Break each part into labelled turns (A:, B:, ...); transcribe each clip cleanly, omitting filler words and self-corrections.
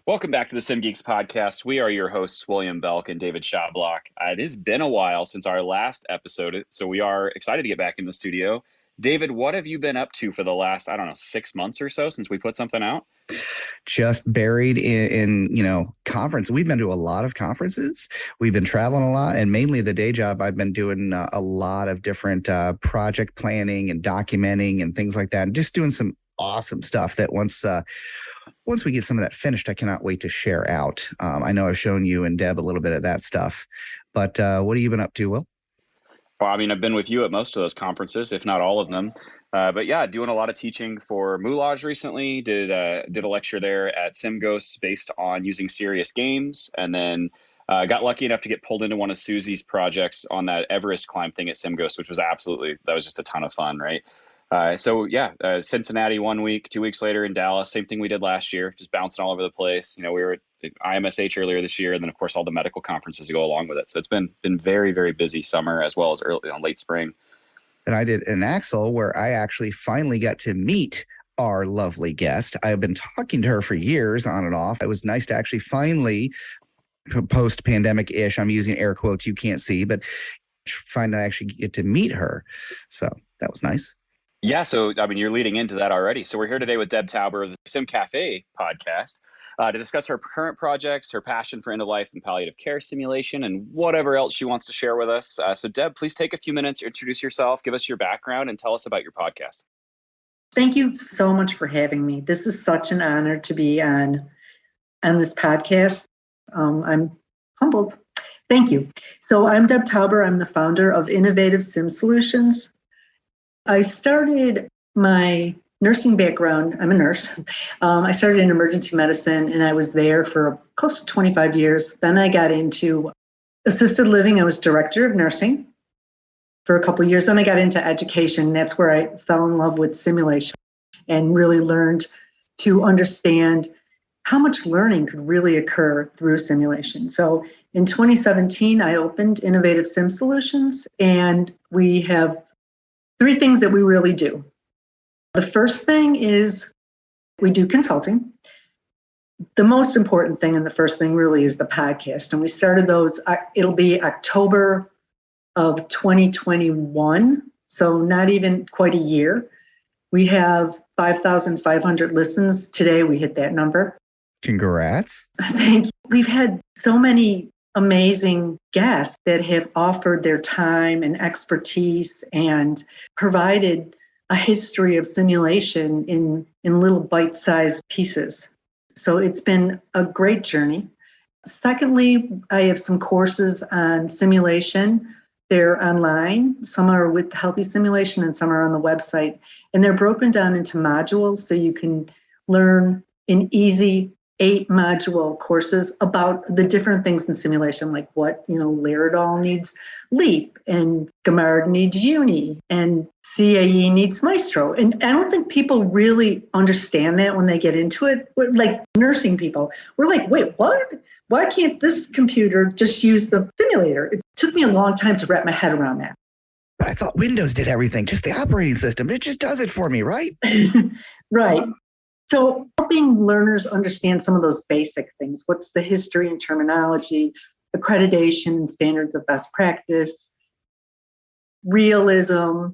A: Welcome back to the SimGeeks Podcast. We are your hosts, William Belk and David Shablock. It has been a while since our last episode, so we are excited to get back in the studio. David, what have you been up to for the last, 6 months or so since we put something out?
B: Just buried in conference. We've been to a lot of conferences. We've been traveling a lot, and mainly the day job, I've been doing a lot of different project planning and documenting and things like that, and just doing some awesome stuff that once we get some of that finished, I cannot wait to share out. I know I've shown you and Deb a little bit of that stuff, but what have you been up to, Will?
A: Well, I've been with you at most of those conferences, if not all of them. But yeah, doing a lot of teaching for Moulage recently. Did a lecture there at SimGhosts based on using serious games, and then got lucky enough to get pulled into one of Susie's projects on that Everest climb thing at SimGhosts, which was that was just a ton of fun, right? Cincinnati 1 week, 2 weeks later in Dallas, same thing we did last year, just bouncing all over the place. We were at IMSH earlier this year, and then of course all the medical conferences that go along with it. So it's been very, very busy summer as well as late spring.
B: And I did an Axel where I actually finally got to meet our lovely guest. I've been talking to her for years on and off. It was nice to actually finally, post-pandemic-ish, I'm using air quotes you can't see, but finally actually get to meet her. So that was nice.
A: Yeah, so you're leading into that already. So we're here today with Deb Tauber of the Sim Cafe podcast to discuss her current projects, her passion for end-of-life and palliative care simulation, and whatever else she wants to share with us. So Deb, please take a few minutes, introduce yourself, give us your background, and tell us about your podcast.
C: Thank you so much for having me. This is such an honor to be on this podcast. I'm humbled. Thank you. So I'm Deb Tauber. I'm the founder of Innovative Sim Solutions. I started my nursing background. I'm a nurse. I started in emergency medicine, and I was there for close to 25 years. Then I got into assisted living. I was director of nursing for a couple of years. Then I got into education. That's where I fell in love with simulation and really learned to understand how much learning could really occur through simulation. So in 2017, I opened Innovative Sim Solutions, and we have 3 things that we really do. The first thing is we do consulting. The most important thing and the first thing really is the podcast. And we started those, it'll be October of 2021, so not even quite a year. We have 5,500 listens. Today we hit that number.
B: Congrats.
C: Thank you. We've had so many amazing guests that have offered their time and expertise and provided a history of simulation in little bite-sized pieces. So it's been a great journey. Secondly, I have some courses on simulation. They're online. Some are with Healthy Simulation and some are on the website. And they're broken down into modules so you can learn in easy 8-module courses about the different things in simulation, like what, Laerdal needs Leap, and Gamard needs Uni, and CAE needs Maestro. And I don't think people really understand that when they get into it. Like nursing people, we're like, wait, what? Why can't this computer just use the simulator? It took me a long time to wrap my head around that.
B: But I thought Windows did everything, just the operating system. It just does it for me, right?
C: Right. So helping learners understand some of those basic things. What's the history and terminology, accreditation and standards of best practice, realism,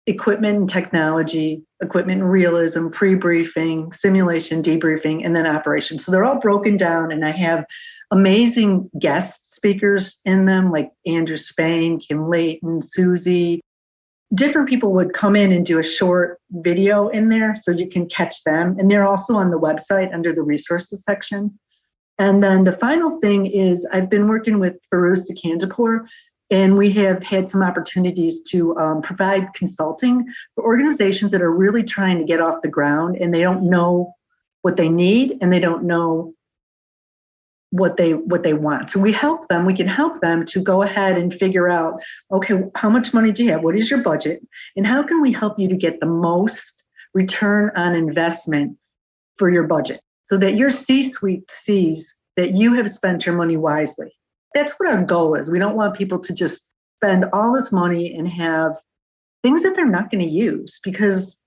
C: equipment and technology, equipment and realism, pre-briefing, simulation, debriefing, and then operation. So they're all broken down, and I have amazing guest speakers in them, like Andrew Spain, Kim Layton, Susie. Different people would come in and do a short video in there so you can catch them. And they're also on the website under the resources section. And then the final thing is I've been working with Farouz Sikandapur, and we have had some opportunities to provide consulting for organizations that are really trying to get off the ground, and they don't know what they need and they don't know what they want. So we can help them to go ahead and figure out, okay, how much money do you have? What is your budget? And how can we help you to get the most return on investment for your budget so that your C-suite sees that you have spent your money wisely? That's what our goal is. We don't want people to just spend all this money and have things that they're not going to use, because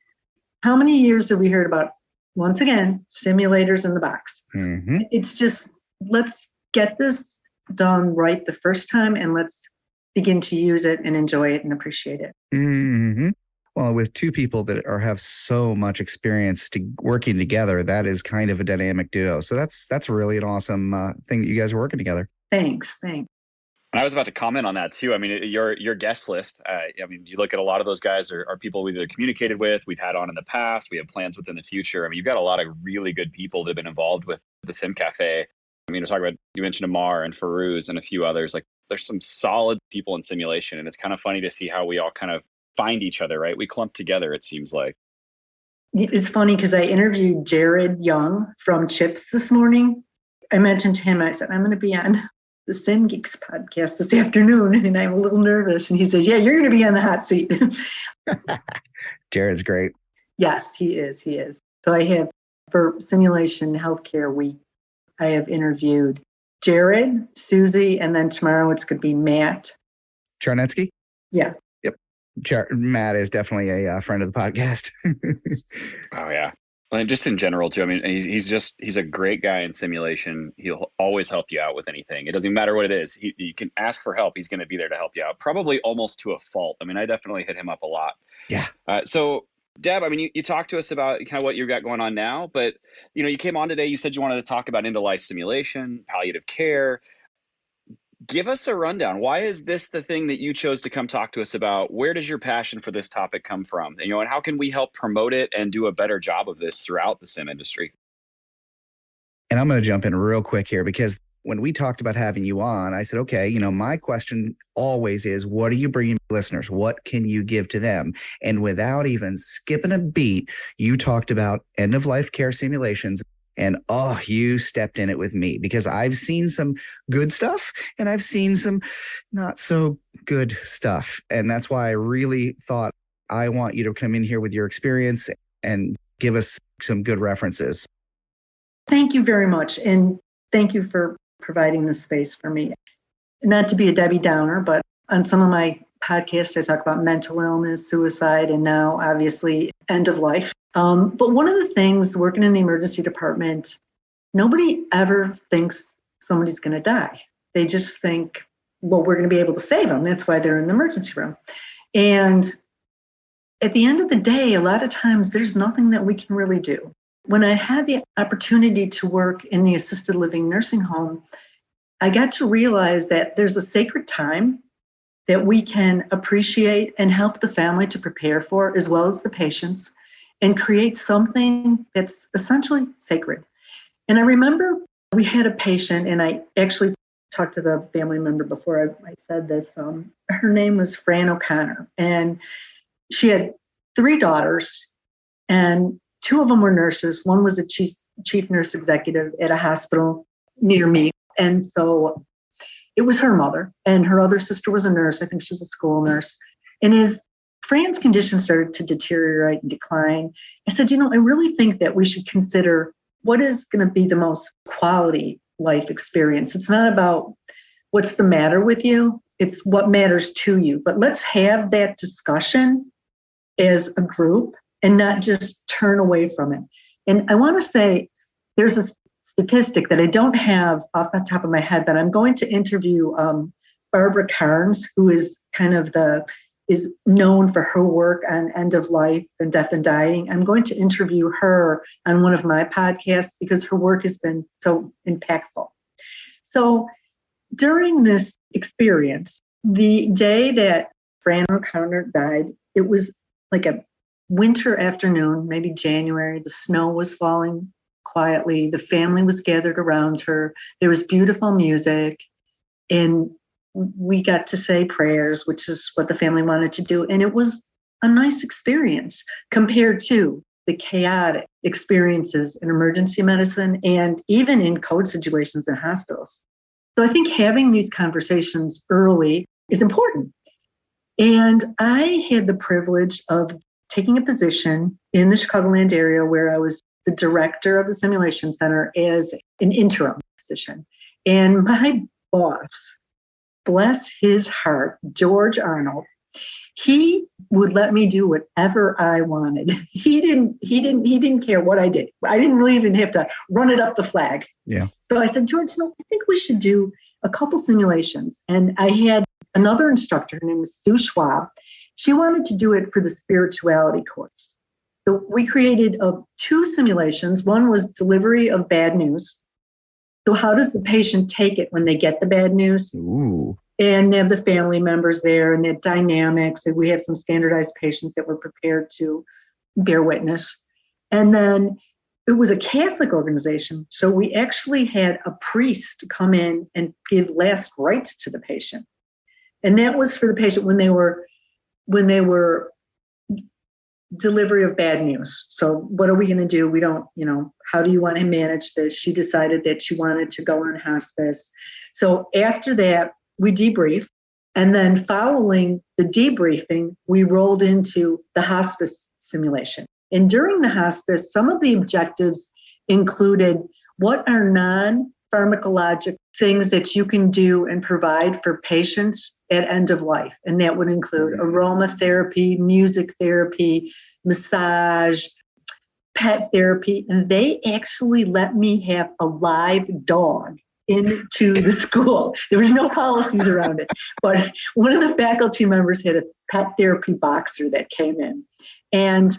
C: how many years have we heard about once again, simulators in the box.
B: Mm-hmm.
C: It's just, let's get this done right the first time, and let's begin to use it and enjoy it and appreciate it.
B: Mm-hmm. Well, with two people that have so much experience working together, that is kind of a dynamic duo. So that's really an awesome thing that you guys are working together.
C: Thanks.
A: And I was about to comment on that too. I mean, your guest list, you look at a lot of those guys are people we've either communicated with, we've had on in the past, we have plans with in the future. I mean, you've got a lot of really good people that have been involved with the Sim Cafe. I mean, you mentioned Amar and Farouz and a few others. Like, there's some solid people in simulation, and it's kind of funny to see how we all kind of find each other, right? We clump together, it seems like.
C: It's funny because I interviewed Jared Young from CHIPS this morning. I mentioned to him, I said, I'm going to be on the SimGeeks podcast this afternoon, and I'm a little nervous. And he says, yeah, you're going to be on the hot seat.
B: Jared's great.
C: Yes, he is. So I have, for Simulation Healthcare Week, I have interviewed Jared, Susie, and then tomorrow it's going to be Matt
B: Charnetsky?
C: Yeah.
B: Yep. Matt is definitely a friend of the podcast.
A: Oh, yeah. Well, just in general, too. I mean, he's a great guy in simulation. He'll always help you out with anything. It doesn't matter what it is. You can ask for help. He's going to be there to help you out, probably almost to a fault. I mean, I definitely hit him up a lot.
B: Yeah.
A: So, Deb, I mean, you talked to us about kind of what you got going on now, but, you came on today, you said you wanted to talk about end-of-life simulation, palliative care. Give us a rundown. Why is this the thing that you chose to come talk to us about? Where does your passion for this topic come from? And how can we help promote it and do a better job of this throughout the sim industry?
B: And I'm going to jump in real quick here, because when we talked about having you on, I said, okay, my question always is, what are you bringing listeners? What can you give to them? And without even skipping a beat, you talked about end-of-life care simulations. And you stepped in it with me, because I've seen some good stuff and I've seen some not so good stuff. And that's why I really thought I want you to come in here with your experience and give us some good references.
C: Thank you very much. And thank you for providing this space for me. Not to be a Debbie Downer, but on some of my podcasts, I talk about mental illness, suicide, and now obviously end of life. But one of the things working in the emergency department, nobody ever thinks somebody's going to die. They just think, well, we're going to be able to save them. That's why they're in the emergency room. And at the end of the day, a lot of times there's nothing that we can really do. When I had the opportunity to work in the assisted living nursing home, I got to realize that there's a sacred time that we can appreciate and help the family to prepare for, as well as the patients, and create something that's essentially sacred. And I remember we had a patient, and I actually talked to the family member before I said this. Her name was Fran O'Connor, and she had 3 daughters, and 2 of them were nurses. One was a chief nurse executive at a hospital near me. And so it was her mother, and her other sister was a nurse. I think she was a school nurse. And as Fran's condition started to deteriorate and decline, I said, I really think that we should consider what is going to be the most quality life experience. It's not about what's the matter with you. It's what matters to you. But let's have that discussion as a group and not just turn away from it. And I want to say there's a statistic that I don't have off the top of my head, but I'm going to interview Barbara Carnes, who is is known for her work on end of life and death and dying. I'm going to interview her on one of my podcasts because her work has been so impactful. So during this experience, the day that Fran O'Connor died, it was like a winter afternoon, maybe January. The snow was falling quietly. The family was gathered around her. There was beautiful music, and we got to say prayers, which is what the family wanted to do. And it was a nice experience compared to the chaotic experiences in emergency medicine and even in code situations in hospitals. So I think having these conversations early is important. And I had the privilege of taking a position in the Chicagoland area where I was the director of the simulation center as an interim position. And my boss, bless his heart, George Arnold, He would let me do whatever I wanted. He didn't care what I did. I didn't really even have to run it up the flag.
B: Yeah.
C: So I said, George, no, I think we should do a couple simulations. And I had another instructor, her name was Sue Schwab. She wanted to do it for the spirituality course. So we created 2 simulations. One was delivery of bad news. So how does the patient take it when they get the bad news?
B: Ooh.
C: And they have the family members there and the dynamics. And we have some standardized patients that were prepared to bear witness. And then it was a Catholic organization. So we actually had a priest come in and give last rites to the patient. And that was for the patient when they were delivery of bad news. So what are we going to do? We don't, how do you want to manage this? She decided that she wanted to go on hospice. So after that, we debriefed. And then following the debriefing, we rolled into the hospice simulation. And during the hospice, some of the objectives included what are non-pharmacologic things that you can do and provide for patients at end of life. And that would include aromatherapy, music therapy, massage, pet therapy. And they actually let me have a live dog into the school. There was no policies around it. But one of the faculty members had a pet therapy boxer that came in. And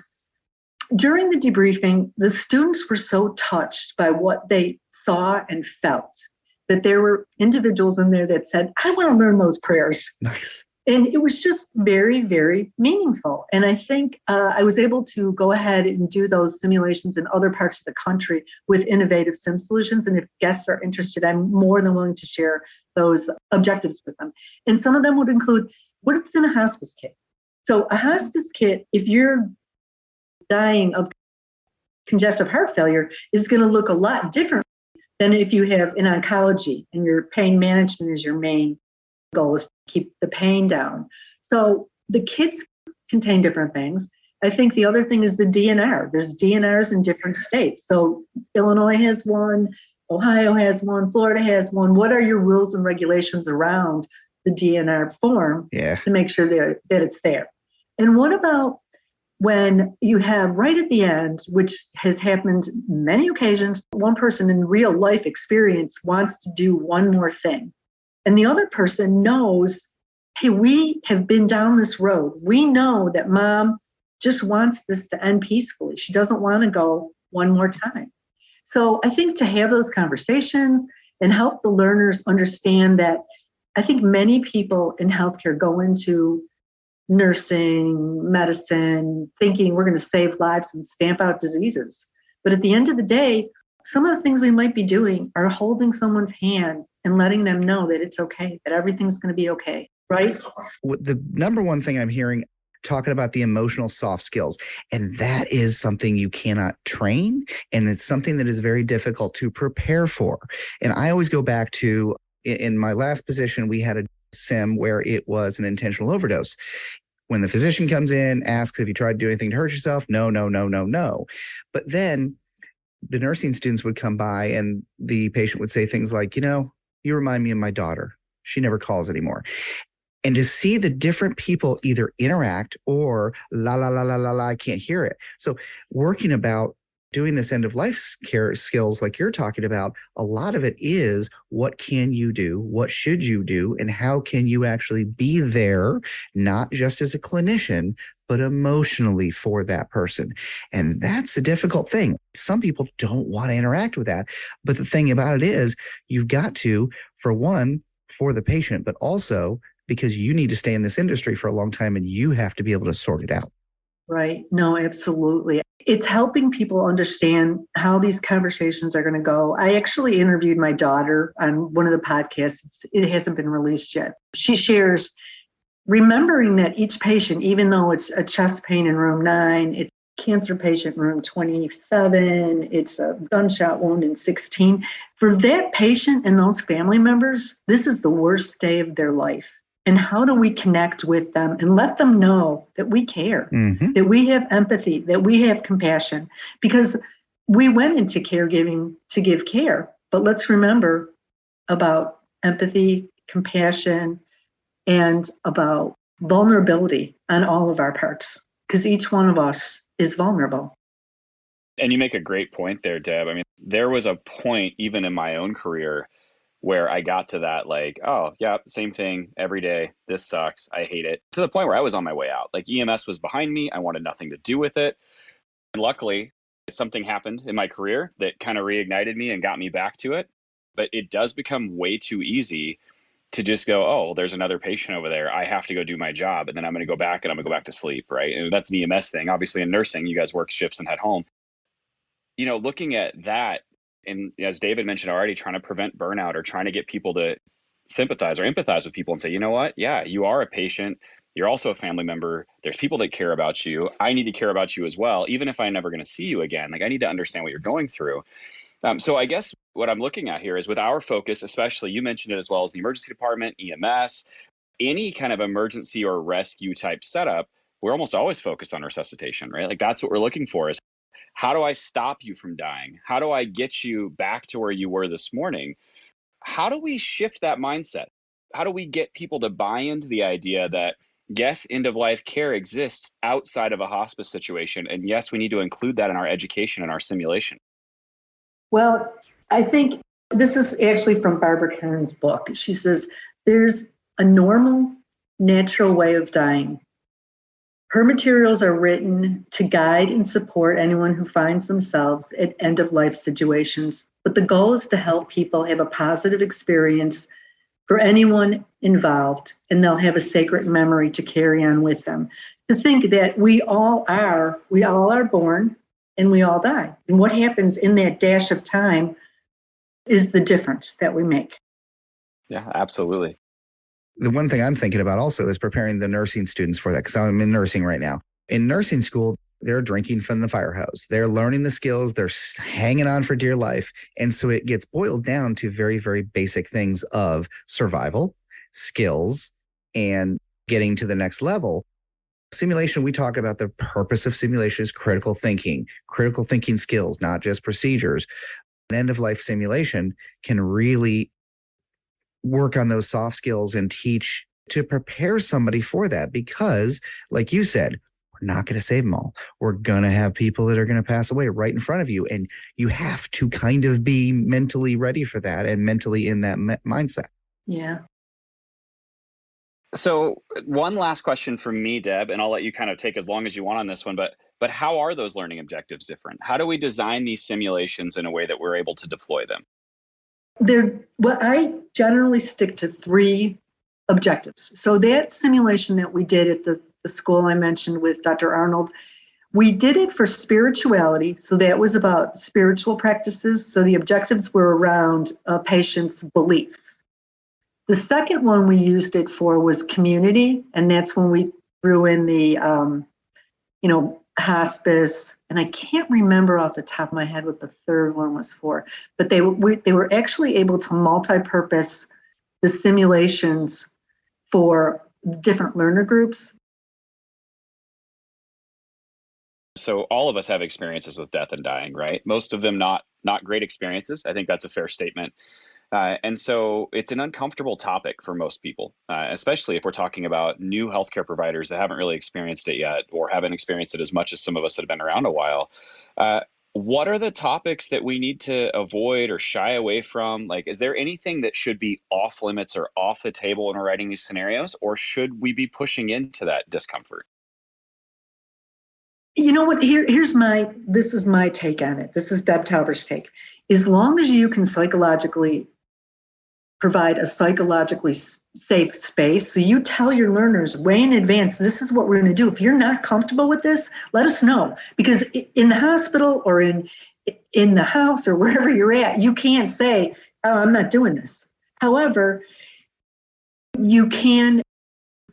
C: during the debriefing, the students were so touched by what they saw and felt that there were individuals in there that said, I want to learn those prayers.
B: Nice.
C: And it was just very, very meaningful. And I think I was able to go ahead and do those simulations in other parts of the country with innovative sim solutions. And if guests are interested, I'm more than willing to share those objectives with them. And some of them would include what's in a hospice kit. So a hospice kit, if you're dying of congestive heart failure, is going to look a lot different than if you have in oncology and your pain management is your main goal is to keep the pain down. So the kits contain different things. I think the other thing is the DNR. There's DNRs in different states. So Illinois has one, Ohio has one, Florida has one. What are your rules and regulations around the DNR form to make sure that it's there? And what about when you have right at the end, which has happened many occasions, one person in real life experience wants to do one more thing. And the other person knows, hey, we have been down this road. We know that mom just wants this to end peacefully. She doesn't want to go one more time. So I think to have those conversations and help the learners understand that I think many people in healthcare go into nursing, medicine, thinking we're going to save lives and stamp out diseases. But at the end of the day, some of the things we might be doing are holding someone's hand and letting them know that it's okay, that everything's going to be okay, right?
B: The number one thing I'm hearing talking about the emotional soft skills, and that is something you cannot train, and it's something that is very difficult to prepare for. And I always go back to, in my last position, we had a sim where it was an intentional overdose. When the physician comes in, asks if you tried to do anything to hurt yourself, no. But then the nursing students would come by and the patient would say things like, you remind me of my daughter. She never calls anymore. And to see the different people either interact or la, I can't hear it. So working about doing this end of life care skills like you're talking about, a lot of it is what can you do? What should you do? And how can you actually be there, not just as a clinician, but emotionally for that person? And that's a difficult thing. Some people don't want to interact with that. But the thing about it is you've got to, for one, for the patient, but also because you need to stay in this industry for a long time and you have to be able to sort it out.
C: Right. No, absolutely. It's helping people understand how these conversations are going to go. I actually interviewed my daughter on one of the podcasts. It hasn't been released yet. She shares remembering that each patient, even though it's a chest pain in room 9, it's a cancer patient in room 27, it's a gunshot wound in 16. For that patient and those family members, this is the worst day of their life. And how do we connect with them and let them know that we care, that we have empathy, that we have compassion? Because we went into caregiving to give care, but let's remember about empathy, compassion, and about vulnerability on all of our parts, because each one of us is vulnerable.
A: And you make a great point there, Deb. I mean, there was a point even in my own career where I got to that, like, oh, yeah, same thing every day. This sucks. I hate it. To the point where I was on my way out. Like, EMS was behind me. I wanted nothing to do with it. And luckily, something happened in my career that kind of reignited me and got me back to it. But it does become way too easy to just go, oh, well, there's another patient over there. I have to go do my job. And then I'm going to go back and I'm going to go back to sleep, right? And that's an EMS thing. Obviously, in nursing, you guys work shifts and head home. You know, looking at that, and as David mentioned already, trying to prevent burnout or trying to get people to sympathize or empathize with people and say, you know what? Yeah, you are a patient. You're also a family member. There's people that care about you. I need to care about you as well, even if I'm never going to see you again. Like, I need to understand what you're going through. So I guess what I'm looking at here is with our focus, especially, you mentioned it as well as the emergency department, EMS, any kind of emergency or rescue type setup, we're almost always focused on resuscitation, right? Like, that's what we're looking for is, how do I stop you from dying? How do I get you back to where you were this morning? How do we shift that mindset? How do we get people to buy into the idea that, yes, end of life care exists outside of a hospice situation. And yes, we need to include that in our education and our simulation?
C: Well, I think this is actually from Barbara Kern's book. She says, there's a normal, natural way of dying. Her materials are written to guide and support anyone who finds themselves at end-of-life situations. But the goal is to help people have a positive experience for anyone involved, and they'll have a sacred memory to carry on with them. To think that we all are born and we all die. And what happens in that dash of time is the difference that we make.
A: Yeah, absolutely.
B: The one thing I'm thinking about also is preparing the nursing students for that, because I'm in nursing right now. In nursing school, they're drinking from the fire hose. They're learning the skills. They're hanging on for dear life. And so it gets boiled down to very, very basic things of survival, skills, and getting to the next level. Simulation, we talk about the purpose of simulation is critical thinking skills, not just procedures. An end-of-life simulation can really work on those soft skills and teach to prepare somebody for that, because like you said, we're not going to save them all. We're going to have people that are going to pass away right in front of you. And you have to kind of be mentally ready for that and mentally in that mindset.
C: Yeah.
A: So one last question from me, Deb, and I'll let you kind of take as long as you want on this one, but how are those learning objectives different? How do we design these simulations in a way that we're able to deploy them?
C: I generally stick to 3 objectives. So that simulation that we did at the school I mentioned with Dr. Arnold, we did it for spirituality. So that was about spiritual practices. So the objectives were around a patient's beliefs. The second one we used it for was community. And that's when we threw in the, hospice. And I can't remember off the top of my head what the third one was for, but they were actually able to multi-purpose the simulations for different learner groups.
A: So all of us have experiences with death and dying, right? Most of them not great experiences. I think that's a fair statement. And so it's an uncomfortable topic for most people, especially if we're talking about new healthcare providers that haven't really experienced it yet or haven't experienced it as much as some of us that have been around a while. What are the topics that we need to avoid or shy away from? Like, is there anything that should be off limits or off the table when we're writing these scenarios, or should we be pushing into that discomfort?
C: You know what? This is my take on it. This is Deb Tauber's take. As long as you can psychologically provide a psychologically safe space, so you tell your learners way in advance, this is what we're going to do. If you're not comfortable with this, let us know. Because in the hospital or in the house or wherever you're at, you can't say, oh, I'm not doing this. However, you can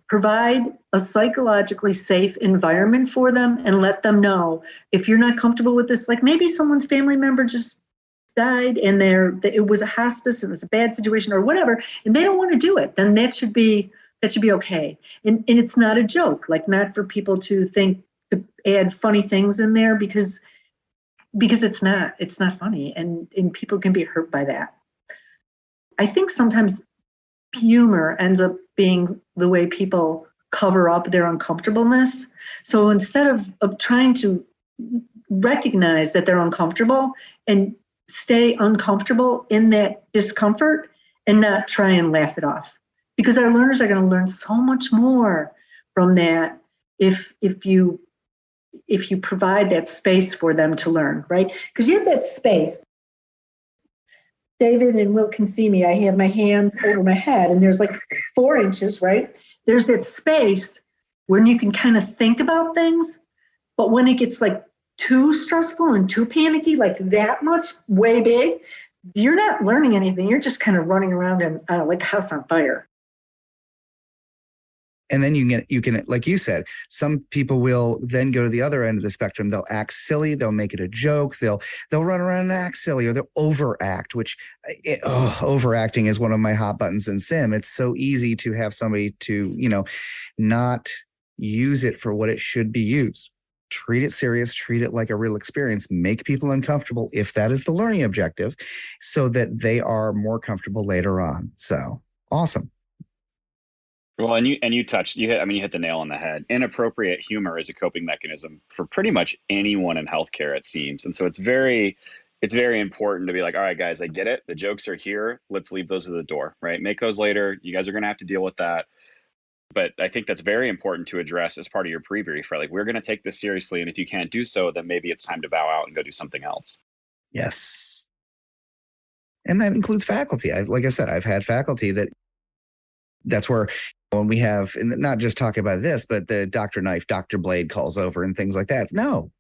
C: provide a psychologically safe environment for them and let them know if you're not comfortable with this, like maybe someone's family member just died and it was a hospice and it was a bad situation or whatever, and they don't want to do it, then that should be okay. And it's not a joke, like not for people to think to add funny things in there because it's not funny and people can be hurt by that. I think sometimes humor ends up being the way people cover up their uncomfortableness. So instead of trying to recognize that they're uncomfortable and stay uncomfortable in that discomfort and not try and laugh it off, because our learners are going to learn so much more from that if you provide that space for them to learn, right? Because you have that space. David and Will can see me. I have my hands over my head and there's like 4 inches, right? There's that space where you can kind of think about things, but when it gets like too stressful and too panicky, like that much, way big, you're not learning anything. You're just kind of running around and like a house on fire.
B: And then you can, like you said, some people will then go to the other end of the spectrum. They'll act silly. They'll make it a joke. They'll run around and act silly, or they'll overact, which overacting is one of my hot buttons in sim. It's so easy to have somebody to, not use it for what it should be used. Treat it serious, treat it like a real experience, make people uncomfortable if that is the learning objective, so that they are more comfortable later on. So awesome.
A: Well, and you hit the nail on the head. Inappropriate humor is a coping mechanism for pretty much anyone in healthcare, it seems. And so it's very important to be like, all right, guys, I get it. The jokes are here. Let's leave those at the door, right? Make those later. You guys are going to have to deal with that. But I think that's very important to address as part of your pre-brief, right? Like, we're going to take this seriously. And if you can't do so, then maybe it's time to bow out and go do something else.
B: Yes. And that includes faculty. Like I said, I've had faculty that's where when we have, and not just talking about this, but the Dr. Knife, Dr. Blade calls over and things like that. No.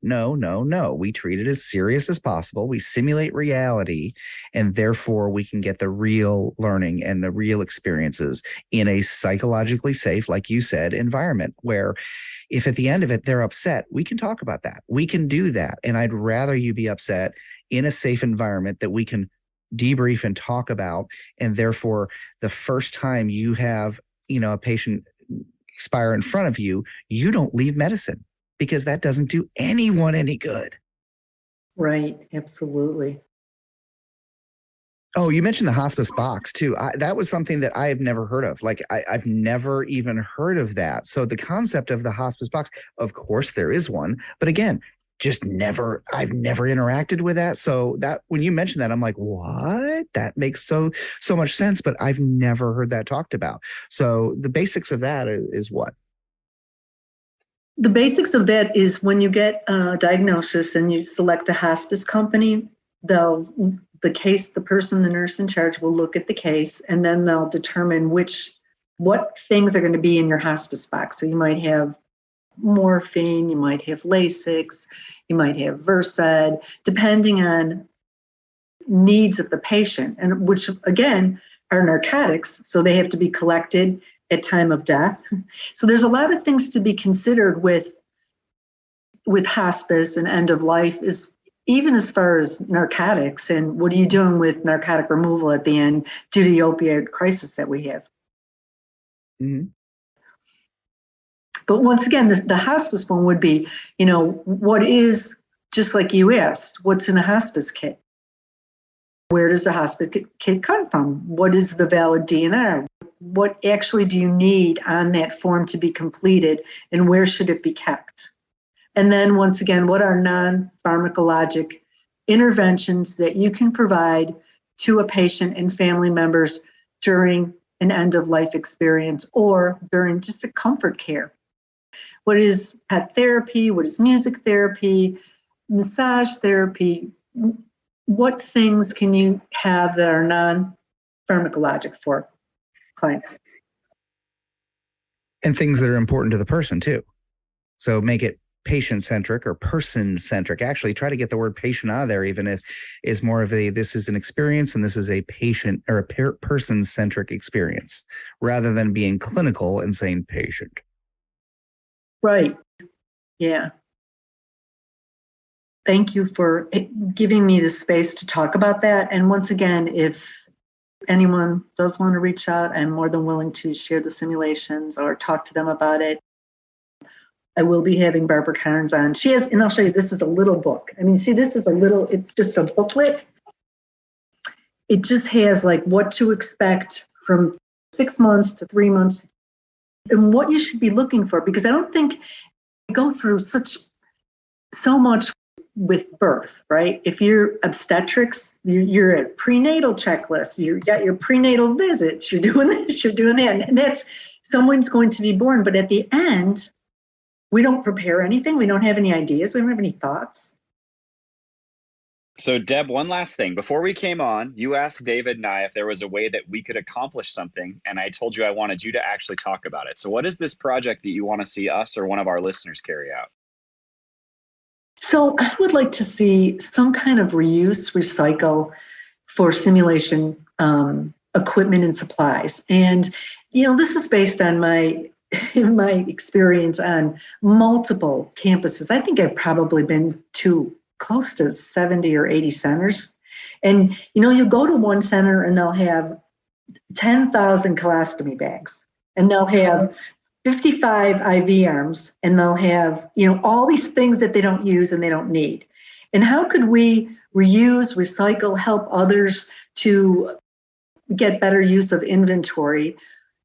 B: We treat it as serious as possible. We simulate reality, and therefore we can get the real learning and the real experiences in a psychologically safe, like you said, environment where if at the end of it they're upset, we can talk about that. We can do that. And I'd rather you be upset in a safe environment that we can debrief and talk about. And therefore, the first time you have a patient expire in front of you, you don't leave medicine, because that doesn't do anyone any good.
C: Right. Absolutely.
B: Oh, you mentioned the hospice box too. That was something that I have never heard of. Like I've never even heard of that. So the concept of the hospice box, of course there is one, but again, I've never interacted with that. So that when you mentioned that, I'm like, what? That makes so much sense, but I've never heard that talked about. So the basics of that is what?
C: The basics of that is when you get a diagnosis and you select a hospice company, the nurse in charge will look at the case, and then they'll determine what things are going to be in your hospice box. So you might have morphine, you might have Lasix, you might have Versed, depending on needs of the patient, and which again are narcotics, so they have to be collected at time of death. So there's a lot of things to be considered with hospice and end of life, is even as far as narcotics and what are you doing with narcotic removal at the end due to the opioid crisis that we have.
B: Mm-hmm.
C: But once again, the hospice one would be, what is, just like you asked, what's in a hospice kit? Where does the hospice kit come from? What is the valid DNR? What actually do you need on that form to be completed, and where should it be kept? And then once again, what are non-pharmacologic interventions that you can provide to a patient and family members during an end-of-life experience or during just a comfort care? What is pet therapy? What is music therapy? Massage therapy? What things can you have that are non-pharmacologic for clients?
B: And things that are important to the person too. So make it patient-centric or person-centric. Actually, try to get the word patient out of there, even if it's more of this is an experience and this is a patient or a person-centric experience, rather than being clinical and saying patient.
C: Right. Yeah. Thank you for giving me the space to talk about that. And once again, if anyone does want to reach out, I'm more than willing to share the simulations or talk to them about it. I will be having Barbara Carnes on. She has, and I'll show you, this is a little book. It's just a booklet. It just has like what to expect from 6 months to 3 months and what you should be looking for, because I don't think we go through so much with birth, right? If you're obstetrics, you're at prenatal checklist, you got your prenatal visits, you're doing this, you're doing that, and that's someone's going to be born. But at the end, we don't prepare anything. We don't have any ideas. We don't have any thoughts.
A: So Deb, one last thing. Before we came on, you asked David and I if there was a way that we could accomplish something, and I told you I wanted you to actually talk about it. So what is this project that you want to see us or one of our listeners carry out?
C: So I would like to see some kind of reuse, recycle for simulation equipment and supplies. And, this is based on my experience on multiple campuses. I think I've probably been to close to 70 or 80 centers. And, you go to one center and they'll have 10,000 colostomy bags, and they'll have 55 IV arms, and they'll have, all these things that they don't use and they don't need. And how could we reuse, recycle, help others to get better use of inventory,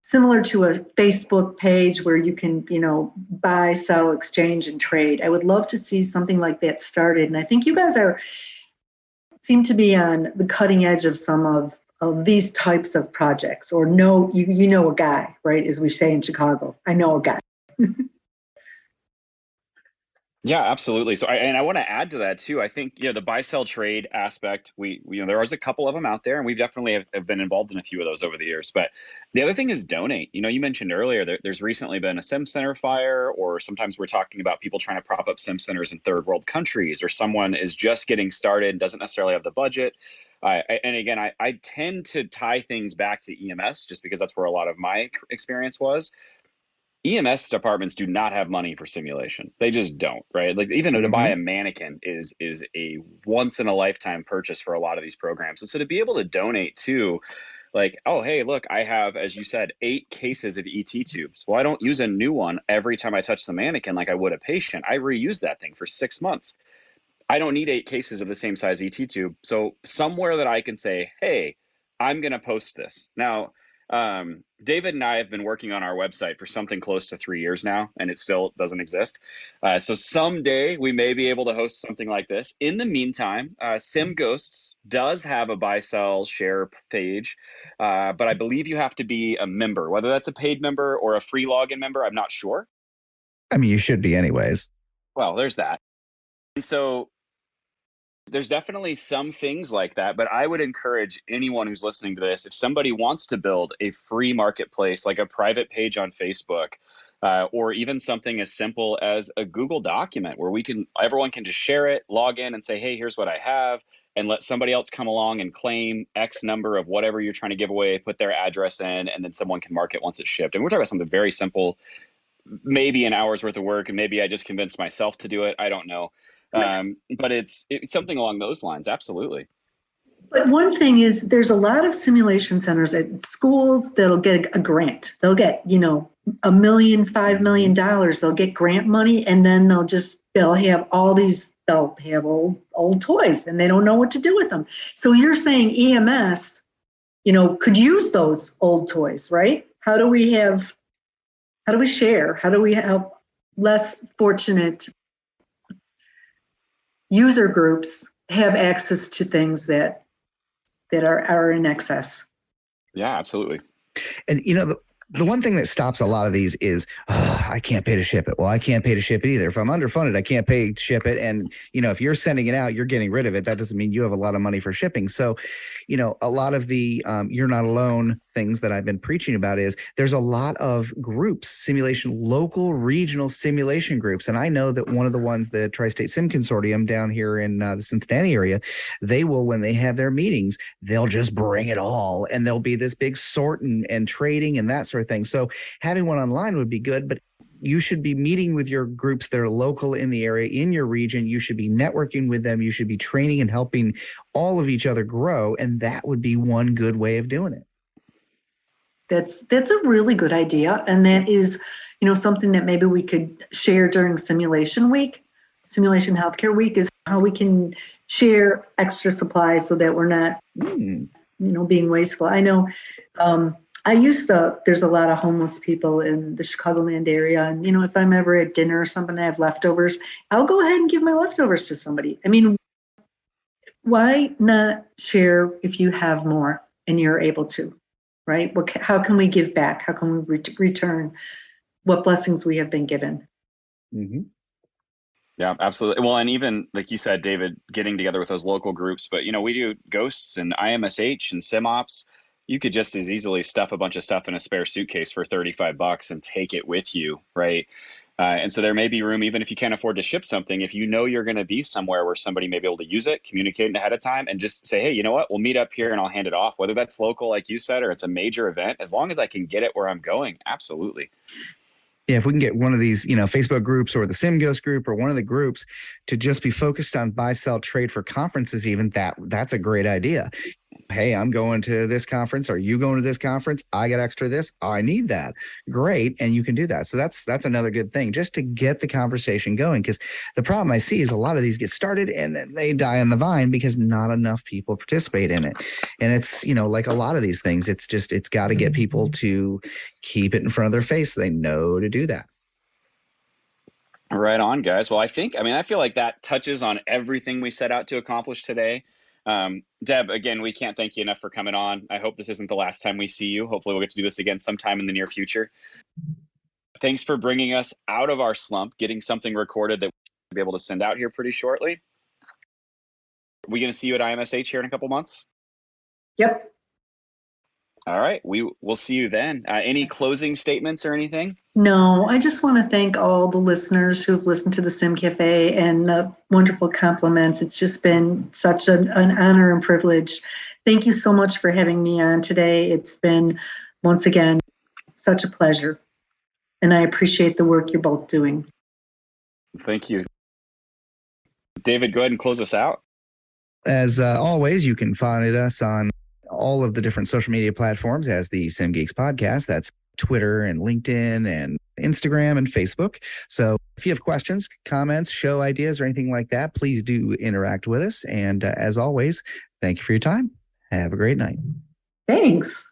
C: similar to a Facebook page where you can, buy, sell, exchange, and trade? I would love to see something like that started. And I think you guys seem to be on the cutting edge of some of these types of projects, or you know a guy, right? As we say in Chicago, I know a guy.
A: Yeah, absolutely. So I want to add to that too. I think, the buy sell trade aspect, there is a couple of them out there, and we definitely have been involved in a few of those over the years. But the other thing is donate. You mentioned earlier that there's recently been a sim center fire, or sometimes we're talking about people trying to prop up sim centers in third world countries, or someone is just getting started and doesn't necessarily have the budget. And again, I tend to tie things back to EMS just because that's where a lot of my experience was. EMS departments do not have money for simulation. They just don't, right? Like even to buy a mannequin is a once in a lifetime purchase for a lot of these programs. And so to be able to donate to, like, oh, hey, look, I have, as you said, 8 cases of ET tubes. Well, I don't use a new one every time I touch the mannequin like I would a patient. I reuse that thing for 6 months. I don't need 8 cases of the same size ET tube. So somewhere that I can say, hey, I'm going to post this. Now, David and I have been working on our website for something close to 3 years now, and it still doesn't exist. So someday we may be able to host something like this. In the meantime, SimGhosts does have a buy, sell, share page, but I believe you have to be a member, whether that's a paid member or a free login member. I'm not sure.
B: I mean, you should be anyways.
A: Well, there's that. And so there's definitely some things like that, but I would encourage anyone who's listening to this, if somebody wants to build a free marketplace, like a private page on Facebook, or even something as simple as a Google document where everyone can just share it, log in and say, hey, here's what I have, and let somebody else come along and claim X number of whatever you're trying to give away, put their address in, and then someone can mark it once it's shipped. And we're talking about something very simple, maybe an hour's worth of work, and maybe I just convinced myself to do it. I don't know. But it's something along those lines. Absolutely.
C: But one thing is, there's a lot of simulation centers at schools that'll get a grant. They'll get, $1 million, $5 million. They'll get grant money, and then they'll have old toys, and they don't know what to do with them. So you're saying EMS, could use those old toys, right? How do we share? How do we help less fortunate user groups have access to things that are in excess?
A: Yeah, absolutely.
B: And the one thing that stops a lot of these is, I can't pay to ship it. Well, I can't pay to ship it either. If I'm underfunded, I can't pay to ship it. And, if you're sending it out, you're getting rid of it. That doesn't mean you have a lot of money for shipping. So, a lot of the you're not alone things that I've been preaching about is there's a lot of groups, local, regional simulation groups. And I know that one of the ones, the Tri-State Sim Consortium down here in the Cincinnati area, they will, when they have their meetings, they'll just bring it all. And there'll be this big sorting and trading and that sort of thing. So having one online would be good, but you should be meeting with your groups that are local in the area, in your region. You should be networking with them. You should be training and helping all of each other grow. And that would be one good way of doing it.
C: That's a really good idea. And that is, something that maybe we could share during Simulation Week. Simulation Healthcare Week is how we can share extra supplies so that we're not, being wasteful. I know There's a lot of homeless people in the Chicagoland area. And, if I'm ever at dinner or something, I have leftovers, I'll go ahead and give my leftovers to somebody. I mean, why not share if you have more and you're able to, right? How can we give back? How can we return what blessings we have been given?
B: Mm-hmm.
A: Yeah, absolutely. Well, and even like you said, David, getting together with those local groups, but we do ghosts and IMSH and SimOps. You could just as easily stuff a bunch of stuff in a spare suitcase for $35 and take it with you, right? And so there may be room, even if you can't afford to ship something, if you're going to be somewhere where somebody may be able to use it, communicate it ahead of time, and just say, hey, you know what, we'll meet up here and I'll hand it off, whether that's local, like you said, or it's a major event, as long as I can get it where I'm going. Absolutely.
B: Yeah, if we can get one of these, Facebook groups or the SimGhost group or one of the groups to just be focused on buy, sell, trade for conferences, even that's a great idea. Hey, I'm going to this conference. Are you going to this conference? I got extra this. I need that. Great. And you can do that. So that's another good thing, just to get the conversation going. Because the problem I see is a lot of these get started and then they die on the vine because not enough people participate in it. And it's, like a lot of these things, it's got to get people to keep it in front of their face so they know to do that.
A: Right on, guys. Well, I feel like that touches on everything we set out to accomplish today. Deb, again, we can't thank you enough for coming on. I hope this isn't the last time we see you. Hopefully we'll get to do this again sometime in the near future. Thanks for bringing us out of our slump, getting something recorded that we'll be able to send out here pretty shortly. Are we going to see you at IMSH here in a couple months?
C: Yep.
A: All right. We'll see you then. Any closing statements or anything?
C: No, I just want to thank all the listeners who've listened to the Sim Cafe and the wonderful compliments. It's just been such an honor and privilege. Thank you so much for having me on today. It's been, once again, such a pleasure. And I appreciate the work you're both doing.
A: Thank you. David, go ahead and close us out.
B: As always, you can find us on all of the different social media platforms as the SimGeeks Podcast. That's Twitter and LinkedIn and Instagram and Facebook. So if you have questions, comments, show ideas, or anything like that, please do interact with us. And as always, thank you for your time. Have a great night.
C: Thanks.